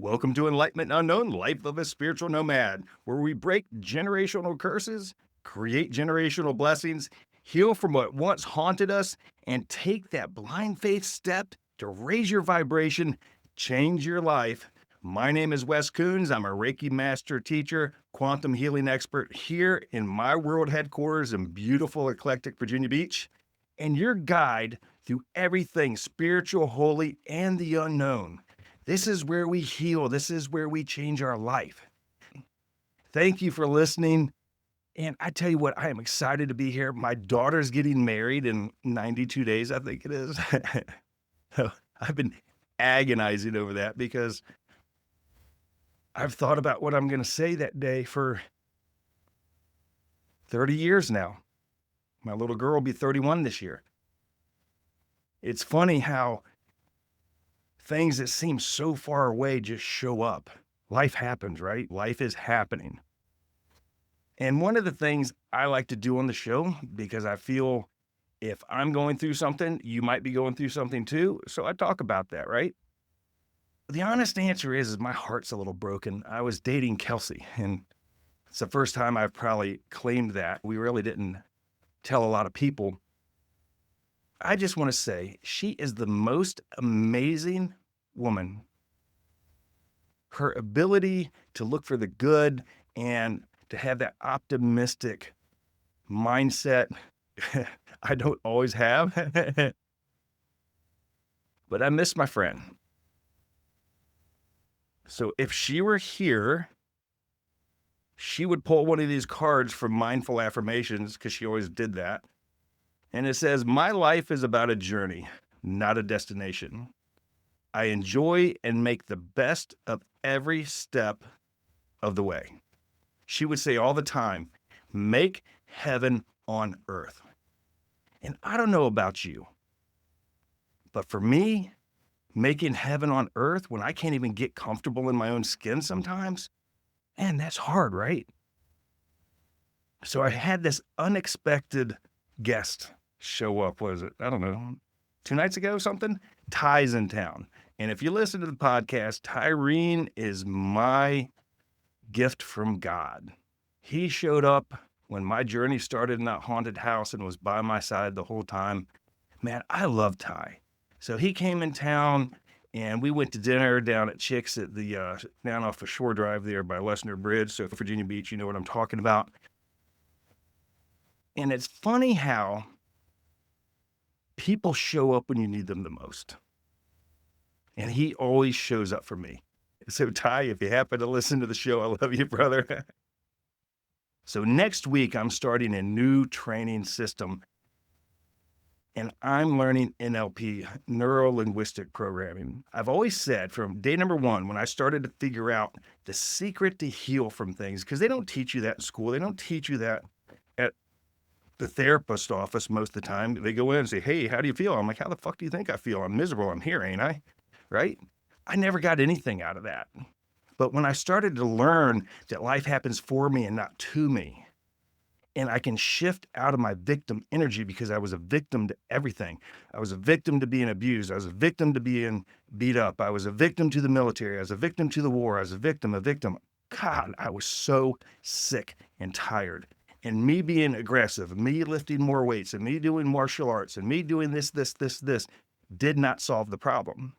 Welcome to Enlightenment Unknown Life of a Spiritual Nomad, where we break generational curses, create generational blessings, heal from what once haunted us, and take that blind faith step to raise your vibration, change your life. My name is Wes Coons. I'm a Reiki master teacher, quantum healing expert here in my world headquarters in beautiful, eclectic Virginia Beach, and your guide through everything spiritual, holy, and the unknown. This is where we heal. This is where we change our life. Thank you for listening. And I tell you what, I am excited to be here. My daughter's getting married in 92 days, I think it is. So I've been agonizing over that because I've thought about what I'm going to say that day for 30 years now. My little girl will be 31 this year. It's funny how things that seem so far away just show up. Life happens, right? Life is happening. And one of the things I like to do on the show, because I feel if I'm going through something, you might be going through something too. So I talk about that, right? The honest answer is my heart's a little broken. I was dating Kelsey, and it's the first time I've probably claimed that. We really didn't tell a lot of people. I just want to say she is the most amazing woman. Her ability to look for the good and to have that optimistic mindset, I don't always have. But I miss my friend. So if she were here, she would pull one of these cards from Mindful Affirmations, because she always did that. And it says, "My life is about a journey, not a destination. I enjoy and make the best of every step of the way." She would say all the time, make heaven on earth. And I don't know about you, but for me, making heaven on earth when I can't even get comfortable in my own skin sometimes, man, that's hard, right? So I had this unexpected guest show up. Was it, I don't know, 2 nights ago, something? Ty's in town. And if you listen to the podcast, Tyreen is my gift from God. He showed up when my journey started in that haunted house and was by my side the whole time. Man, I love Ty. So he came in town and we went to dinner down at Chick's at the down off the Shore Drive there by Lesnar Bridge. So Virginia Beach, you know what I'm talking about. And it's funny how people show up when you need them the most. And he always shows up for me. So Ty, if you happen to listen to the show, I love you, brother. So next week, I'm starting a new training system. And I'm learning NLP, neuro-linguistic programming. I've always said from day number one, when I started to figure out the secret to heal from things, because they don't teach you that in school. They don't teach you that at the therapist office most of the time. They go in and say, "Hey, how do you feel?" I'm like, "How the fuck do you think I feel? I'm miserable. I'm here, ain't I?" Right? I never got anything out of that. But when I started to learn that life happens for me and not to me, and I can shift out of my victim energy because I was a victim to everything. I was a victim to being abused. I was a victim to being beat up. I was a victim to the military. I was a victim to the war. I was a victim. God, I was so sick and tired. And me being aggressive, me lifting more weights, and me doing martial arts, and me doing this, did not solve the problem.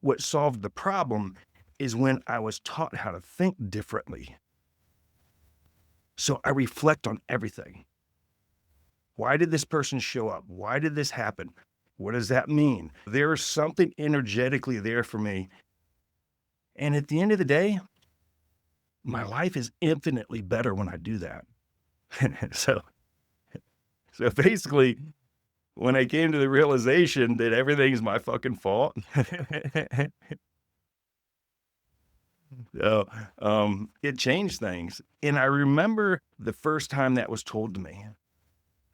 What solved the problem is when I was taught how to think differently. So I reflect on everything. Why did this person show up? Why did this happen? What does that mean? There's something energetically there for me. And at the end of the day, my life is infinitely better when I do that. So basically, when I came to the realization that everything's my fucking fault, so, it changed things. And I remember the first time that was told to me.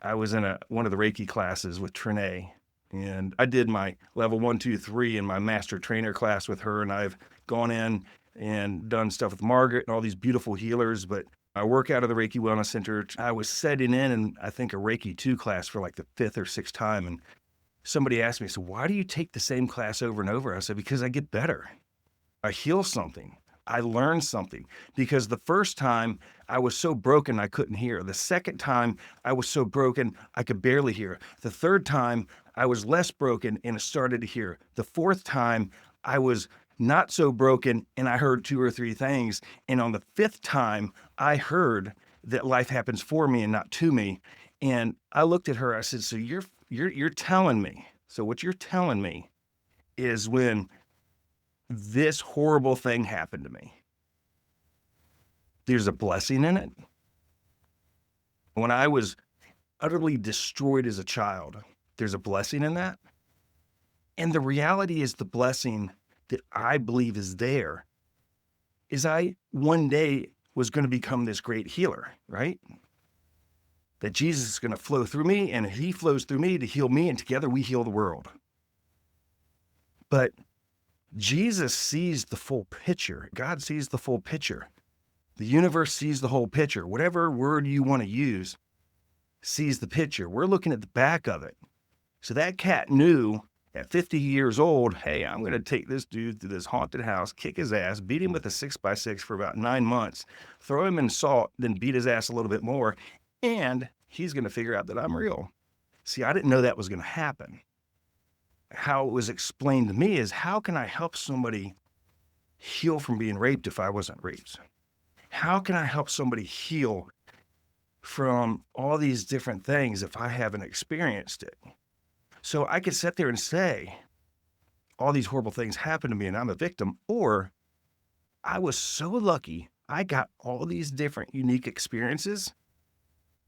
I was in one of the Reiki classes with Tyree, and I did my level 1, 2, 3 in my master trainer class with her. And I've gone in and done stuff with Margaret and all these beautiful healers. But I work out of the Reiki Wellness Center. I was setting in I think a Reiki 2 class for like the 5th or 6th time. And somebody asked me, "So why do you take the same class over and over?" I said, "Because I get better." I heal something. I learn something, because the first time I was so broken I couldn't hear. The second time I was so broken I could barely hear. The third time I was less broken and started to hear. The fourth time I was not so broken and I heard two or three things. And on the fifth time I heard that life happens for me and not to me. And I looked at her, I said, so you're telling me. So what you're telling me is when this horrible thing happened to me, there's a blessing in it. When I was utterly destroyed as a child, there's a blessing in that. And the reality is, the blessing that I believe is there is I one day was going to become this great healer, right? That Jesus is going to flow through me and he flows through me to heal me, and together we heal the world. But Jesus sees the full picture. God sees the full picture. The universe sees the whole picture. Whatever word you want to use sees the picture. We're looking at the back of it. So that cat knew at 50 years old, hey, I'm going to take this dude to this haunted house, kick his ass, beat him with a 6x6 for about 9 months, throw him in salt, then beat his ass a little bit more, and he's going to figure out that I'm real. See, I didn't know that was going to happen. How it was explained to me is, how can I help somebody heal from being raped if I wasn't raped? How can I help somebody heal from all these different things if I haven't experienced it? So I could sit there and say, all these horrible things happened to me and I'm a victim, or I was so lucky I got all these different unique experiences,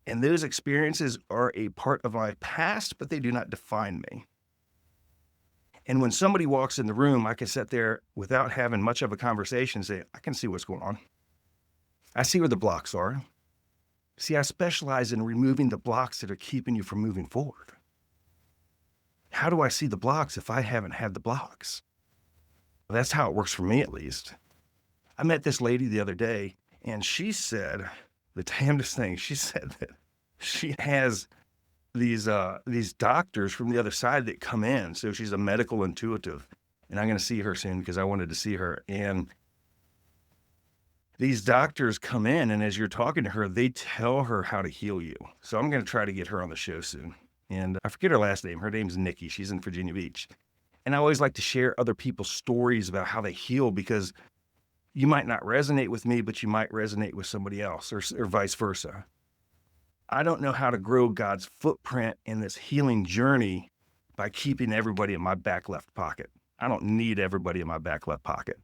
and those experiences are a part of my past, but they do not define me. And when somebody walks in the room, I can sit there without having much of a conversation and say, I can see what's going on. I see where the blocks are. See, I specialize in removing the blocks that are keeping you from moving forward. How do I see the blocks if I haven't had the blocks? Well, that's how it works for me, at least. I met this lady the other day, and she said the damnedest thing. She said that she has these doctors from the other side that come in. So she's a medical intuitive, and I'm going to see her soon because I wanted to see her. And these doctors come in, and as you're talking to her, they tell her how to heal you. So I'm going to try to get her on the show soon. And I forget her last name. Her name's Nikki. She's in Virginia Beach. And I always like to share other people's stories about how they heal, because you might not resonate with me, but you might resonate with somebody else, or vice versa. I don't know how to grow God's footprint in this healing journey by keeping everybody in my back left pocket. I don't need everybody in my back left pocket.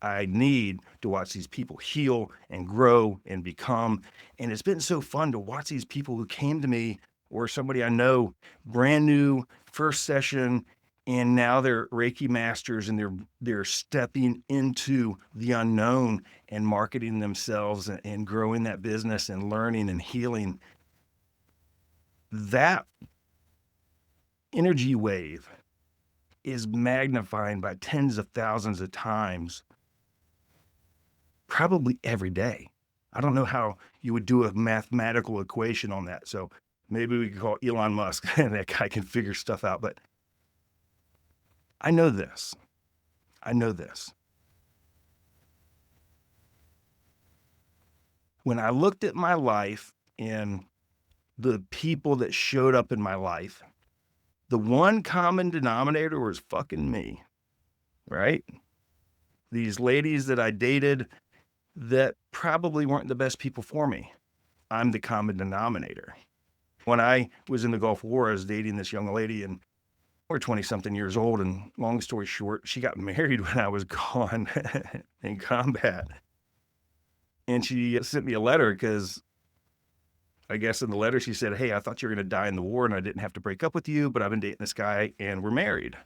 I need to watch these people heal and grow and become. And it's been so fun to watch these people who came to me, or somebody I know, brand new, first session, and now they're Reiki masters, and they're stepping into the unknown and marketing themselves and growing that business and learning and healing. That energy wave is magnifying by tens of thousands of times, probably every day. I don't know how you would do a mathematical equation on that. So maybe we could call Elon Musk and that guy can figure stuff out. But I know this. When I looked at my life and the people that showed up in my life, the one common denominator was fucking me, right? These ladies that I dated that probably weren't the best people for me. I'm the common denominator. When I was in the Gulf War, I was dating this young lady, and we're 20-something years old, and long story short, she got married when I was gone in combat. And she sent me a letter because I guess in the letter she said, hey, I thought you were going to die in the war and I didn't have to break up with you, but I've been dating this guy and we're married.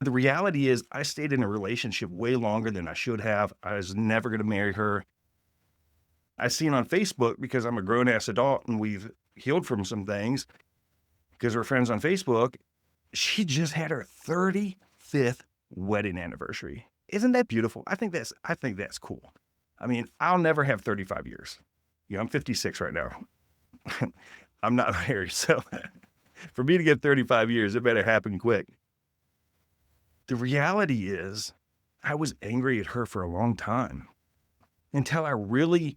The reality is I stayed in a relationship way longer than I should have. I was never going to marry her. I seen on Facebook, because I'm a grown-ass adult and we've healed from some things because we're friends on Facebook, she just had her 35th wedding anniversary. Isn't that beautiful? I think that's cool. I mean, I'll never have 35 years. I'm 56 right now. I'm not married, so for me to get 35 years, it better happen quick. The reality is I was angry at her for a long time until I really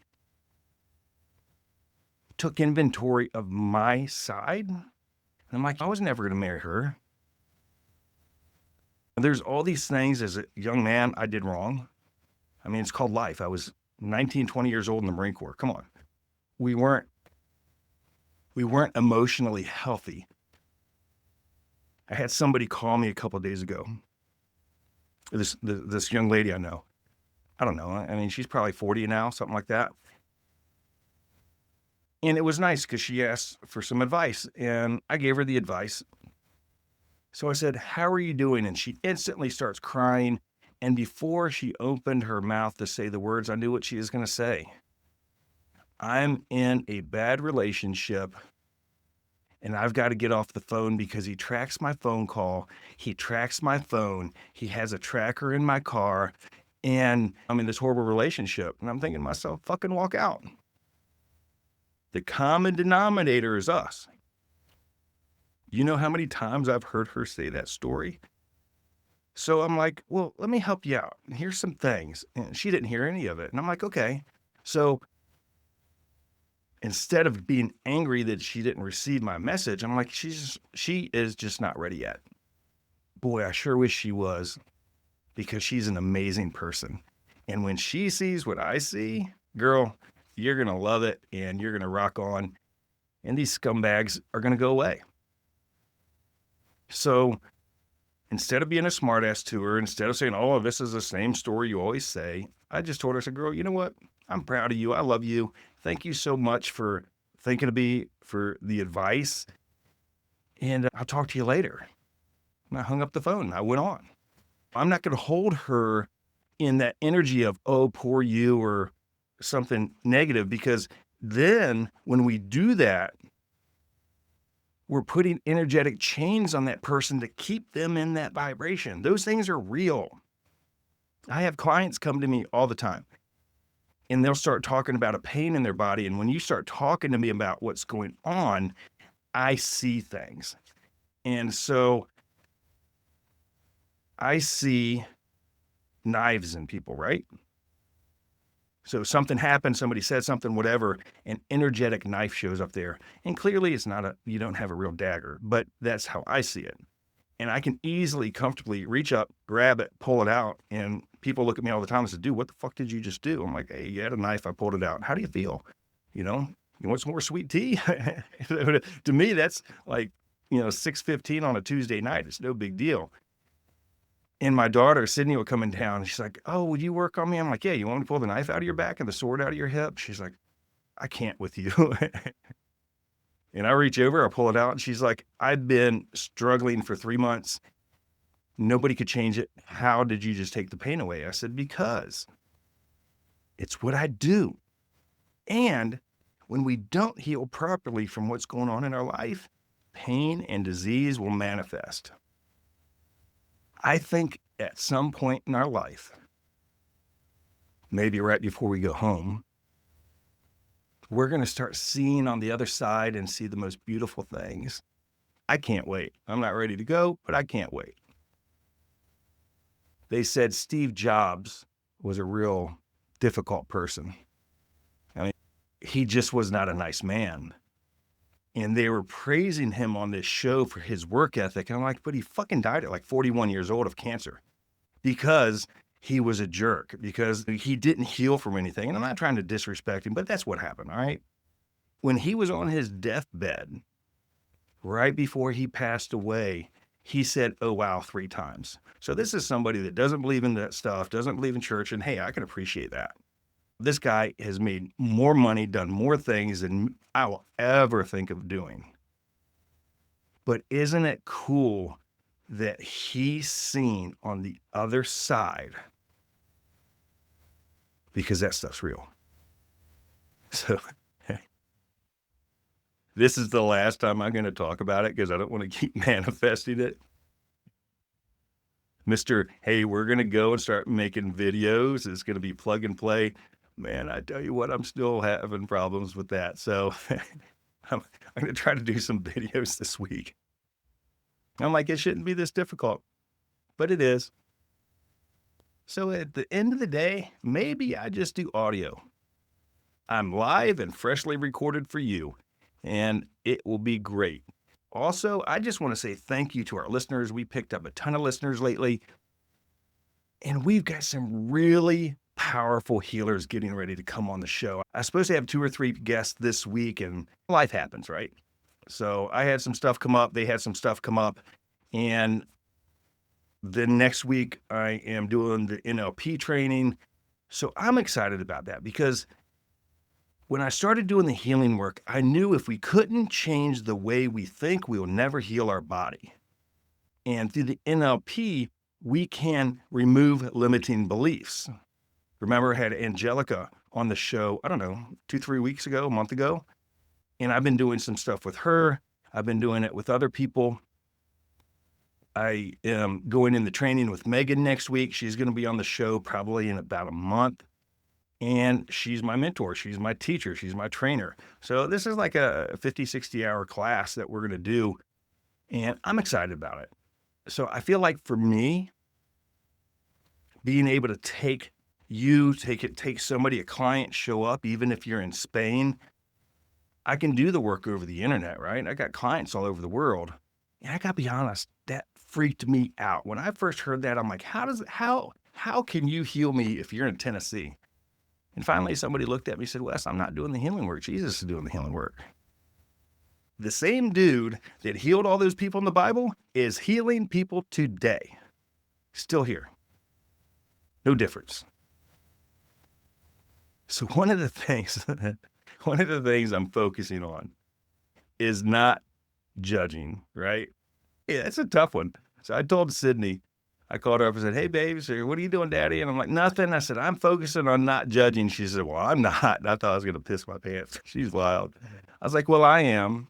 took inventory of my side. And I'm like, I was never going to marry her. And there's all these things as a young man I did wrong. I mean, it's called life. I was 19, 20 years old in the Marine Corps. Come on. We weren't emotionally healthy. I had somebody call me a couple of days ago. This young lady I know. I don't know. I mean, she's probably 40 now, something like that. And it was nice because she asked for some advice, and I gave her the advice. So I said, "How are you doing?" And she instantly starts crying. And before she opened her mouth to say the words, I knew what she was going to say. I'm in a bad relationship, and I've got to get off the phone because he tracks my phone call. He tracks my phone. He has a tracker in my car, and I'm in this horrible relationship. And I'm thinking to myself, fucking walk out. The common denominator is us. You know how many times I've heard her say that story? So I'm like, well, let me help you out. Here's some things. And she didn't hear any of it. And I'm like, okay. So instead of being angry that she didn't receive my message, I'm like, she is just not ready yet. Boy, I sure wish she was, because she's an amazing person. And when she sees what I see, girl, you're going to love it and you're going to rock on. And these scumbags are going to go away. So instead of being a smartass to her, instead of saying, oh, this is the same story you always say, I just told her, I said, girl, you know what? I'm proud of you. I love you. Thank you so much for thinking of me, for the advice. And I'll talk to you later. And I hung up the phone. I went on. I'm not going to hold her in that energy of, oh, poor you, or something negative, because then when we do that, we're putting energetic chains on that person to keep them in that vibration. Those things are real. I have clients come to me all the time, and they'll start talking about a pain in their body. And when you start talking to me about what's going on, I see things. And so I see knives in people, right? So something happened, somebody said something, whatever, an energetic knife shows up there. And clearly it's not you don't have a real dagger, but that's how I see it. And I can easily, comfortably reach up, grab it, pull it out. And people look at me all the time and say, dude, what the fuck did you just do? I'm like, hey, you had a knife, I pulled it out. How do you feel? You want some more sweet tea? To me, that's like, 6:15 on a Tuesday night. It's no big deal. And my daughter, Sydney, will come in town, and she's like, oh, would you work on me? I'm like, yeah, you want me to pull the knife out of your back and the sword out of your hip? She's like, I can't with you. And I reach over, I pull it out, and she's like, I've been struggling for 3 months. Nobody could change it. How did you just take the pain away? I said, because it's what I do. And when we don't heal properly from what's going on in our life, pain and disease will manifest. I think at some point in our life, maybe right before we go home, we're going to start seeing on the other side and see the most beautiful things. I can't wait. I'm not ready to go, but I can't wait. They said Steve Jobs was a real difficult person. I mean, he just was not a nice man. And they were praising him on this show for his work ethic. And I'm like, but he fucking died at like 41 years old of cancer because he was a jerk, because he didn't heal from anything. And I'm not trying to disrespect him, but that's what happened, all right? When he was on his deathbed, right before he passed away, he said, oh, wow, 3 times. So this is somebody that doesn't believe in that stuff, doesn't believe in church. And hey, I can appreciate that. This guy has made more money, done more things than I will ever think of doing. But isn't it cool that he's seen on the other side? Because that stuff's real. So this is the last time I'm going to talk about it because I don't want to keep manifesting it. Mr. Hey, we're going to go and start making videos. It's going to be plug and play. Man, I tell you what, I'm still having problems with that. So I'm going to try to do some videos this week. I'm like, it shouldn't be this difficult. but it is. So at the end of the day, maybe I just do audio. I'm live and freshly recorded for you, and it will be great. Also, I just want to say thank you to our listeners. We picked up a ton of listeners lately, and we've got some really powerful healers getting ready to come on the show. I was supposed to have 2 or 3 guests this week, and life happens, right? So I had some stuff come up. They had some stuff come up. And then next week, I am doing the NLP training. So I'm excited about that because when I started doing the healing work, I knew if we couldn't change the way we think, we will never heal our body. And through the NLP, we can remove limiting beliefs. Remember, I had Angelica on the show, I don't know, 2, 3 weeks ago, a month ago. And I've been doing some stuff with her. I've been doing it with other people. I am going in the training with Megan next week. She's going to be on the show probably in about a month. And she's my mentor. She's my teacher. She's my trainer. So this is like a 50, 60-hour class that we're going to do. And I'm excited about it. So I feel like for me, being able to take somebody, a client, show up, even if you're in Spain, I can do the work over the internet, right? I got clients all over the world. And I got to be honest, that freaked me out. When I first heard that, I'm like, how can you heal me if you're in Tennessee? And finally, somebody looked at me and said, Wes, I'm not doing the healing work. Jesus is doing the healing work. The same dude that healed all those people in the Bible is healing people today. Still here. No difference. So one of the things I'm focusing on is not judging, right? Yeah, it's a tough one. So I told Sydney, I called her up and said, hey, babe, so what are you doing, daddy? And I'm like, nothing. I said, I'm focusing on not judging. She said, well, I'm not. And I thought I was going to piss my pants. She's wild. I was like, well, I am.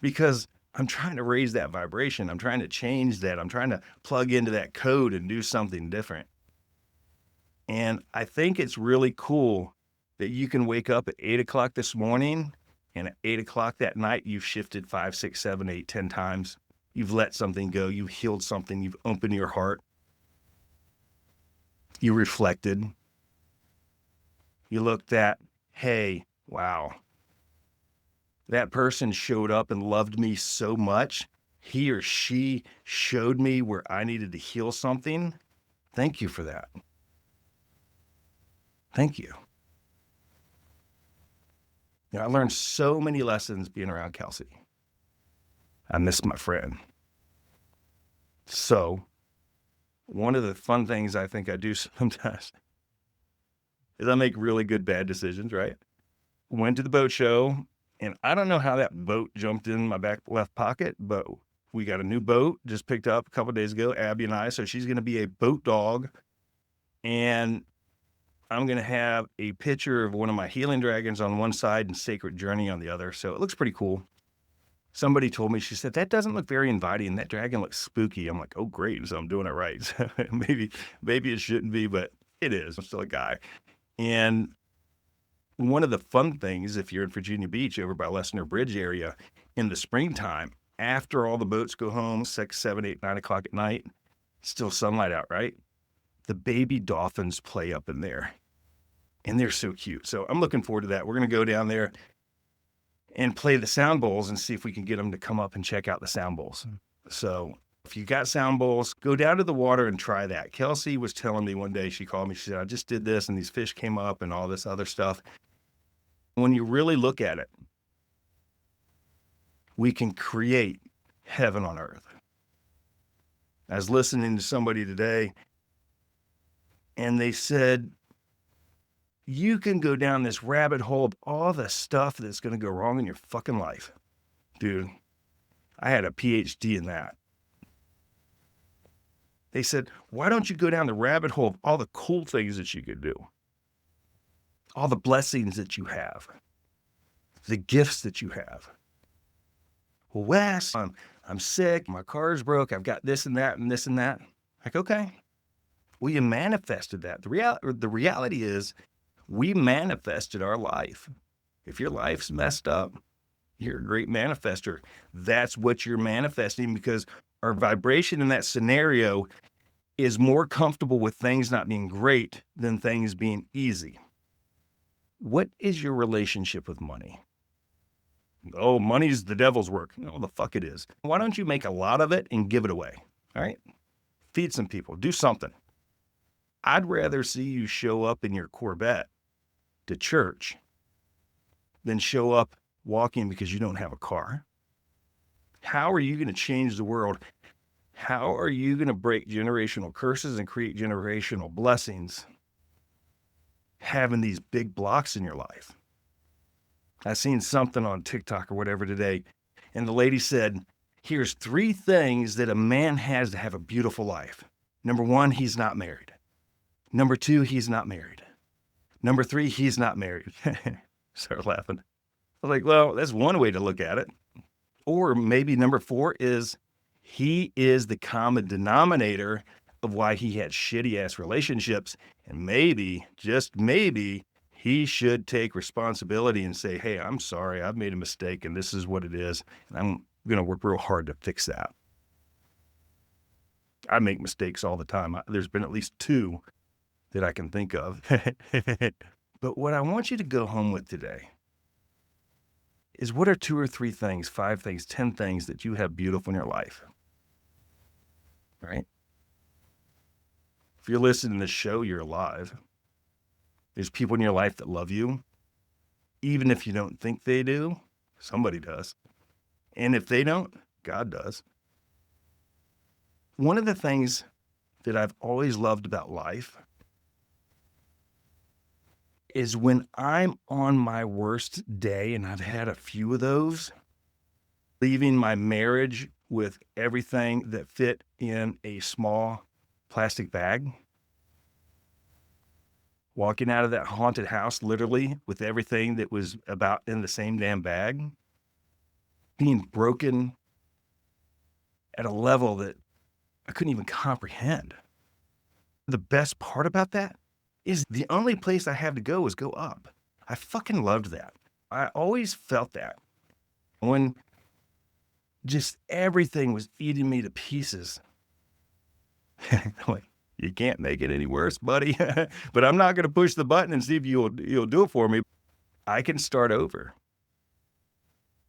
Because I'm trying to raise that vibration. I'm trying to change that. I'm trying to plug into that code and do something different. And I think it's really cool that you can wake up at 8 o'clock this morning and at 8 o'clock that night, you've shifted 5, 6, 7, 8, 10 times. You've let something go. You've healed something. You've opened your heart. You reflected. You looked at, hey, wow, that person showed up and loved me so much. He or she showed me where I needed to heal something. Thank you for that. Thank you. You know, I learned so many lessons being around Kelsey. I miss my friend. So, one of the fun things I think I do sometimes is I make really good bad decisions, right? Went to the boat show, and I don't know how that boat jumped in my back left pocket, but we got a new boat just picked up a couple of days ago, Abby and I. So she's going to be a boat dog, and I'm going to have a picture of one of my healing dragons on one side and Sacred Journey on the other. So it looks pretty cool. Somebody told me, she said, that doesn't look very inviting. That dragon looks spooky. I'm like, oh, great. So I'm doing it right. So maybe it shouldn't be, but it is. I'm still a guy. And one of the fun things, if you're in Virginia Beach over by Lessener Bridge area in the springtime, after all the boats go home, 6, 7, 8, 9 o'clock at night, still sunlight out, right? The baby dolphins play up in there. And they're so cute. So I'm looking forward to that. We're going to go down there and play the sound bowls and see if we can get them to come up and check out the sound bowls. So if you got sound bowls, go down to the water and try that. Kelsey was telling me one day, she called me, she said, I just did this and these fish came up and all this other stuff. When you really look at it, we can create heaven on earth. I was listening to somebody today and they said, you can go down this rabbit hole of all the stuff that's going to go wrong in your fucking life. Dude, I had a PhD in that. They said, why don't you go down the rabbit hole of all the cool things that you could do? All the blessings that you have. The gifts that you have. Well, Wes, I'm sick. My car's broke. I've got this and that and this and that. Like, okay. Well, you manifested that. The reality is, we manifested our life. If your life's messed up, you're a great manifester. That's what you're manifesting because Our vibration in that scenario is more comfortable with things not being great than things being easy. What is your relationship with money? Oh, money's the devil's work. No, the fuck it is. Why don't you make a lot of it and give it away? All right? Feed some people. Do something. I'd rather see you show up in your Corvette to church than show up walking because you don't have a car. How are you going to change the world? How are you going to break generational curses and create generational blessings having these big blocks in your life? I seen something on TikTok or whatever today, and the lady said, here's 3 things that a man has to have a beautiful life. Number 1, he's not married. Number 2, he's not married. Number 3, he's not married. Started laughing. I was like, well, that's one way to look at it. Or maybe number 4 is he is the common denominator of why he had shitty ass relationships. And maybe, just maybe, he should take responsibility and say, hey, I'm sorry, I've made a mistake and this is what it is. And I'm going to work real hard to fix that. I make mistakes all the time. There's been at least 2 that I can think of. But what I want you to go home with today is, what are 2 or 3 things, 5 things, 10 things that you have beautiful in your life? Right? If you're listening to this show, you're alive. There's people in your life that love you. Even if you don't think they do, somebody does. And if they don't, God does. One of the things that I've always loved about life is when I'm on my worst day, and I've had a few of those, leaving my marriage with everything that fit in a small plastic bag, walking out of that haunted house literally with everything that was about in the same damn bag, being broken at a level that I couldn't even comprehend. The best part about that is the only place I have to go is go up. I fucking loved that. I always felt that. When just everything was eating me to pieces. Like, you can't make it any worse, buddy. But I'm not going to push the button and see if you'll do it for me. I can start over.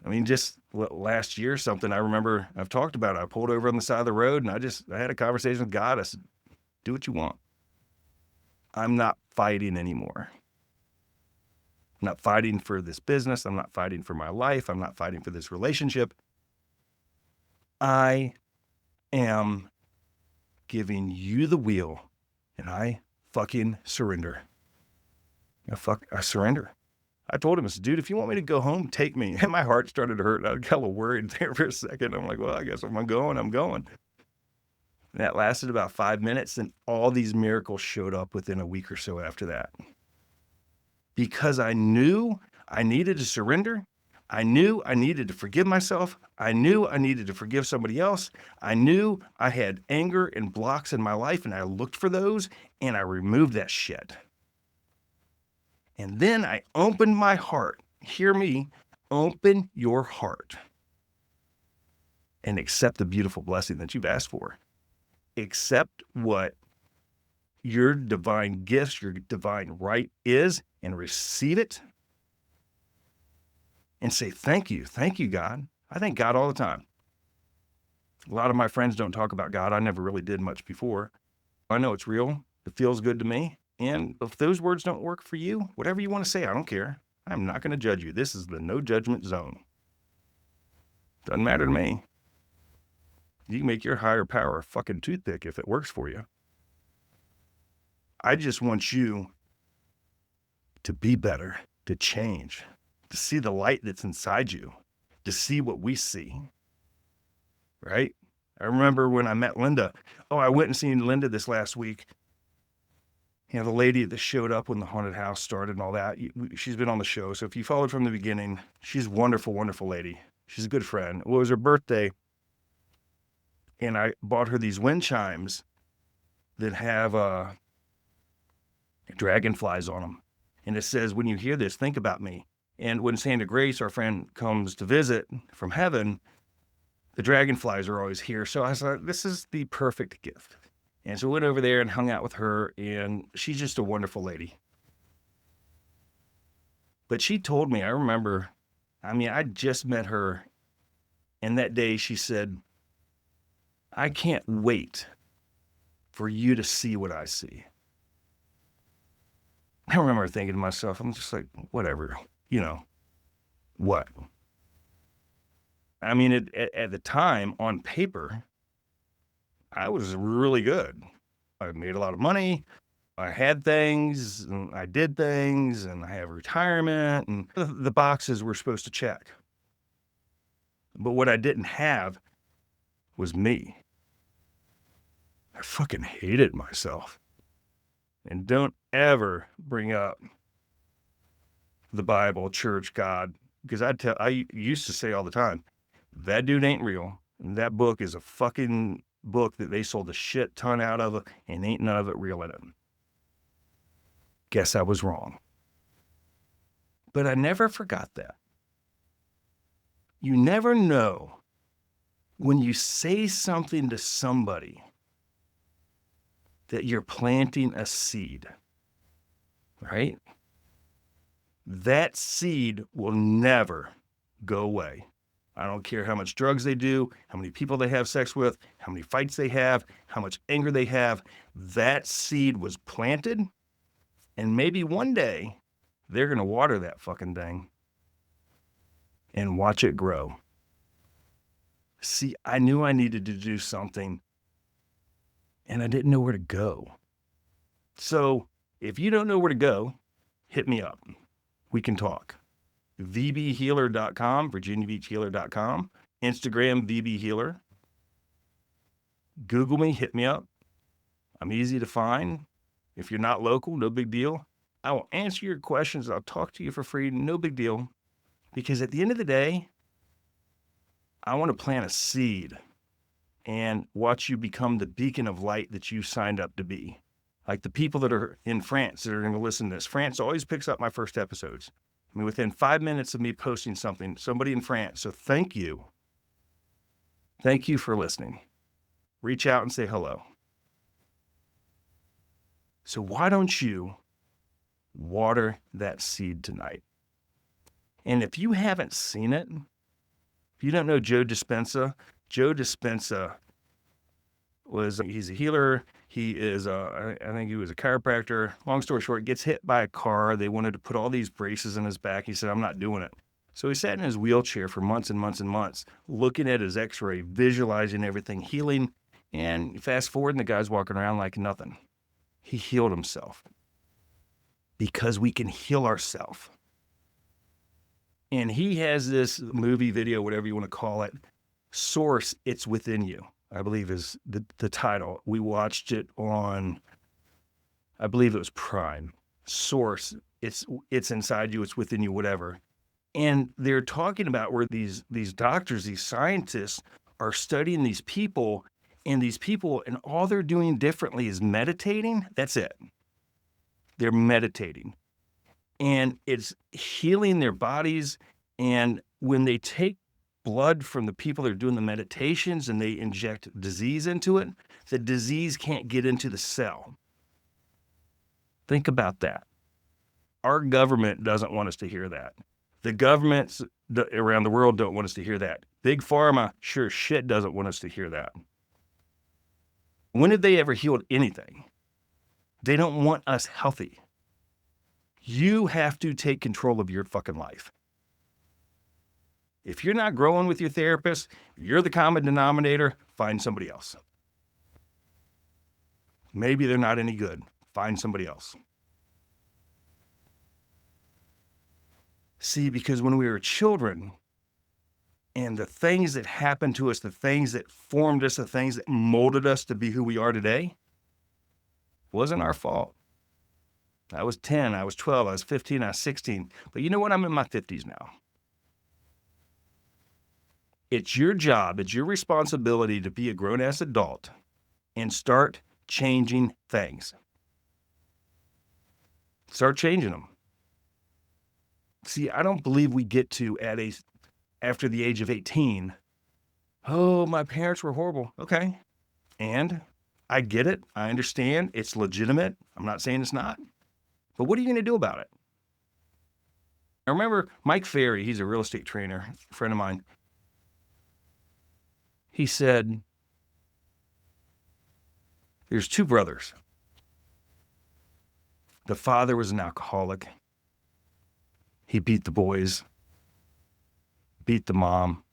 I mean, just last year, something I remember I've talked about, I pulled over on the side of the road and I had a conversation with God. I said, do what you want. I'm not fighting anymore. I'm not fighting for this business. I'm not fighting for my life. I'm not fighting for this relationship. I am giving you the wheel, and I fucking surrender. I surrender. I told him, I said, dude, if you want me to go home, take me. And my heart started to hurt. I got a little worried there for a second. I'm like, well, I guess if I'm going, I'm going. And that lasted about 5 minutes, and all these miracles showed up within a week or so after that. Because I knew I needed to surrender. I knew I needed to forgive myself. I knew I needed to forgive somebody else. I knew I had anger and blocks in my life, and I looked for those, and I removed that shit. And then I opened my heart. Hear me, open your heart and accept the beautiful blessing that you've asked for. Accept what your divine gifts, your divine right is, and receive it. And say, thank you, God. I thank God all the time. A lot of my friends don't talk about God. I never really did much before. I know it's real. It feels good to me. And if those words don't work for you, whatever you want to say, I don't care. I'm not going to judge you. This is the no judgment zone. Doesn't matter to me. You can make your higher power a fucking toothpick if it works for you. I just want you to be better, to change, to see the light that's inside you, to see what we see, right? I remember when I met Linda. Oh, I went and seen Linda this last week. You know, the lady that showed up when the haunted house started and all that. She's been on the show. So if you followed from the beginning, she's a wonderful, wonderful lady. She's a good friend. Well, it was her birthday, and I bought her these wind chimes that have dragonflies on them. And it says, when you hear this, think about me. And when Santa Grace, our friend, comes to visit from heaven, the dragonflies are always here. So I was like, this is the perfect gift. And so I went over there and hung out with her, and she's just a wonderful lady. But she told me, I remember, I just met her, and that day she said, I can't wait for you to see what I see. I remember thinking to myself, I'm just like, whatever, what? At the time, on paper, I was really good. I made a lot of money. I had things, and I did things, and I have retirement, and the boxes were supposed to check. But what I didn't have was me. I fucking hated myself. And don't ever bring up the Bible, church, God, because I used to say all the time, that dude ain't real. And that book is a fucking book that they sold a shit ton out of, and ain't none of it real in it. Guess I was wrong. But I never forgot that. You never know when you say something to somebody that you're planting a seed, right? That seed will never go away. I don't care how much drugs they do, how many people they have sex with, how many fights they have, how much anger they have. That seed was planted, and maybe one day they're going to water that fucking thing and watch it grow. See, I knew I needed to do something, and I didn't know where to go. So if you don't know where to go, hit me up. We can talk. VBhealer.com, VirginiaBeachHealer.com, Instagram VBHealer. Google me, hit me up. I'm easy to find. If you're not local, no big deal. I will answer your questions. I'll talk to you for free, no big deal. Because at the end of the day, I want to plant a seed and watch you become the beacon of light that you signed up to be. Like the people that are in France that are going to listen to this. France always picks up my first episodes. Within 5 minutes of me posting something, somebody in France. So thank you. Thank you for listening. Reach out and say hello. So why don't you water that seed tonight? And if you haven't seen it, if you don't know Joe Dispenza he's a healer. He is, I think he was a chiropractor. Long story short, gets hit by a car. They wanted to put all these braces in his back. He said, I'm not doing it. So he sat in his wheelchair for months and months and months, looking at his x-ray, visualizing everything, healing. And fast forward, and the guy's walking around like nothing. He healed himself because we can heal ourselves. And he has this movie, video, whatever you want to call it, Source, It's Within You, I believe is the title. We watched it on, I believe it was Prime. Source, it's inside you, it's within you, whatever. And they're talking about where these doctors, these scientists are studying these people, and all they're doing differently is meditating. That's it. They're meditating. And it's healing their bodies. And when they take blood from the people that are doing the meditations and they inject disease into it, the disease can't get into the cell. Think about that. Our government doesn't want us to hear that. The governments around the world don't want us to hear that. Big Pharma sure shit doesn't want us to hear that. When have they ever healed anything? They don't want us healthy. You have to take control of your fucking life. If you're not growing with your therapist, you're the common denominator, find somebody else. Maybe they're not any good. Find somebody else. See, because when we were children, and the things that happened to us, the things that formed us, the things that molded us to be who we are today, wasn't our fault. I was 10, I was 12, I was 15, I was 16. But you know what? I'm in my 50s now. It's your job, it's your responsibility to be a grown-ass adult and start changing things. Start changing them. See, I don't believe we get to after the age of 18 Oh, my parents were horrible. Okay. And I get it. I understand. It's legitimate. I'm not saying it's not. But what are you going to do about it? I remember Mike Ferry, he's a real estate trainer, a friend of mine. He said, there's two brothers. The father was an alcoholic. He beat the boys, beat the mom,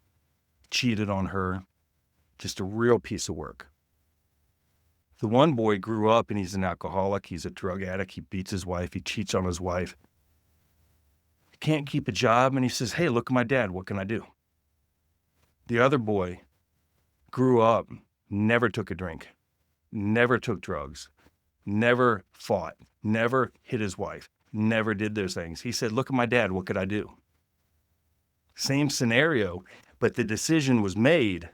cheated on her. Just a real piece of work. The one boy grew up and he's an alcoholic. He's a drug addict. He beats his wife. He cheats on his wife. He can't keep a job. And he says, hey, look at my dad. What can I do? The other boy grew up, never took a drink, never took drugs, never fought, never hit his wife, never did those things. He said, look at my dad. What could I do? Same scenario, but the decision was made.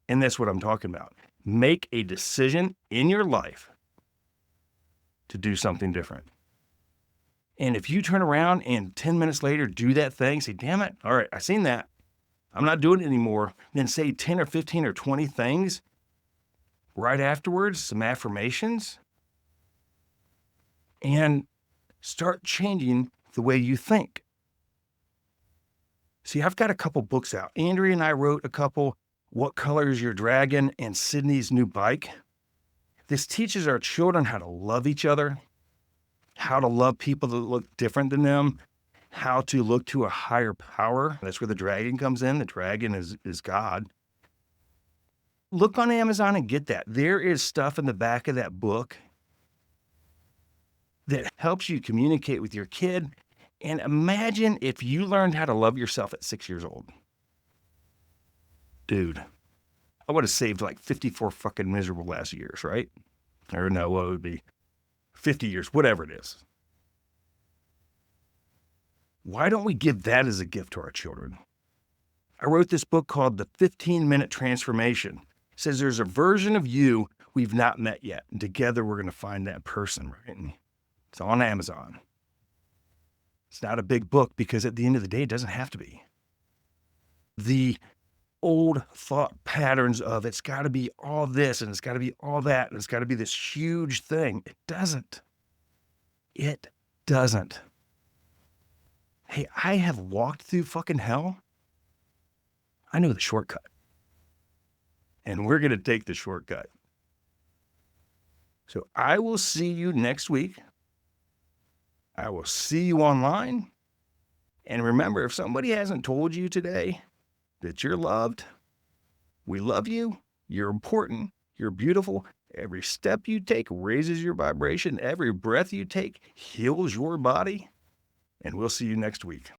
And that's what I'm talking about. Make a decision in your life to do something different. And if you turn around and 10 minutes later do that thing, say, damn it, all right, I seen that. I'm not doing it anymore. Then say 10 or 15 or 20 things right afterwards, some affirmations, and start changing the way you think. See, I've got a couple books out. Andrea and I wrote a couple, What Color is Your Dragon and Sydney's New Bike. This teaches our children how to love each other, how to love people that look different than them, how to look to a higher power. That's where the dragon comes in. The dragon is God. Look on Amazon and get that. There is stuff in the back of that book that helps you communicate with your kid. And imagine if you learned how to love yourself at 6 years old. Dude, I would have saved like 54 fucking miserable last years, right? Or no, what would it be? 50 years, whatever it is. Why don't we give that as a gift to our children? I wrote this book called The 15-Minute Transformation. It says there's a version of you we've not met yet. And together we're going to find that person, right? And it's on Amazon. It's not a big book because at the end of the day, it doesn't have to be. The old thought patterns of it's got to be all this and it's got to be all that and it's got to be this huge thing. It doesn't. It doesn't. Hey, I have walked through fucking hell. I know the shortcut. And we're going to take the shortcut. So I will see you next week. I will see you online. And remember, if somebody hasn't told you today that you're loved, we love you, you're important, you're beautiful. Every step you take raises your vibration. Every breath you take heals your body. And we'll see you next week.